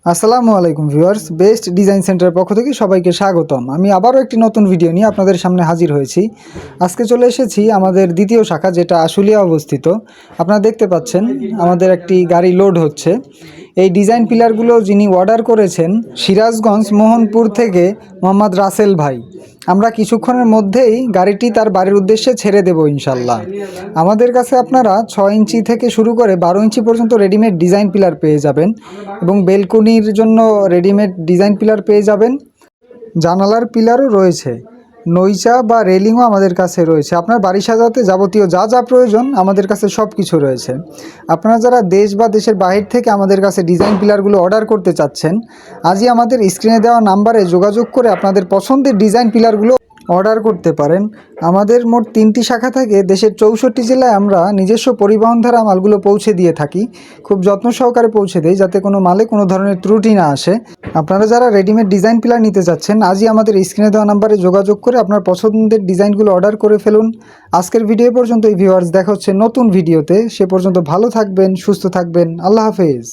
আসসালামু আলাইকুম viewers, best design সেন্টারের পক্ষ থেকে সবাইকে স্বাগতম। আমি আবারও একটি নতুন ভিডিও নিয়ে আপনাদের সামনে হাজির হয়েছি। আজকে চলে এসেছি আমাদের দ্বিতীয় শাখা, যেটা আশুলিয়া অবস্থিত। আপনারা দেখতে পাচ্ছেন আমাদের একটি গাড়ি লোড হচ্ছে। এই ডিজাইন পিলারগুলো যিনি অর্ডার করেছেন সিরাজগঞ্জ মোহনপুর থেকে মোহাম্মদ রাসেল ভাই। আমরা কিছুক্ষণের মধ্যেই গাড়িটি তার বাড়ির উদ্দেশ্যে ছেড়ে দেব ইনশাল্লাহ। আমাদের কাছে আপনারা 6 ইঞ্চি থেকে শুরু করে 12 ইঞ্চি পর্যন্ত রেডিমেড ডিজাইন পিলার পেয়ে যাবেন এবং বেলকনির জন্য রেডিমেড ডিজাইন পিলার পেয়ে যাবেন। জানালার পিলারও রয়েছে, নইচা বা রেলিংও আমাদের কাছে রয়েছে। আপনার বাড়ি সাজাতে যাবতীয় যা যা প্রয়োজন আমাদের কাছে সব কিছু রয়েছে। আপনারা যারা দেশ বা দেশের বাহির থেকে আমাদের কাছে ডিজাইন পিলারগুলো অর্ডার করতে চাচ্ছেন, আজই আমাদের স্ক্রিনে দেওয়া নাম্বারে যোগাযোগ করে আপনাদের পছন্দের ডিজাইন পিলারগুলো অর্ডার করতে পারেন। আমাদের মোট 3টি শাখা থাকে দেশের 64 জেলায়। আমরা নিজস্ব পরিবহন দ্বারা মালগুলো পৌঁছে দিয়ে থাকি। খুব যত্ন সহকারে পৌঁছে দেই যাতে কোনো মালে কোনো ধরনের ত্রুটি না আসে। আপনারা যারা রেডিমেড ডিজাইন পিলার নিতে চাচ্ছেন, আজই আমাদের স্ক্রিনে দেওয়া নাম্বারে যোগাযোগ করে আপনার পছন্দের ডিজাইনগুলো অর্ডার করে ফেলুন। আজকের ভিডিও পর্যন্ত ভিউয়ার্স, দেখা হচ্ছে নতুন ভিডিওতে। সে পর্যন্ত ভালো থাকবেন, সুস্থ থাকবেন। আল্লাহ হাফেজ।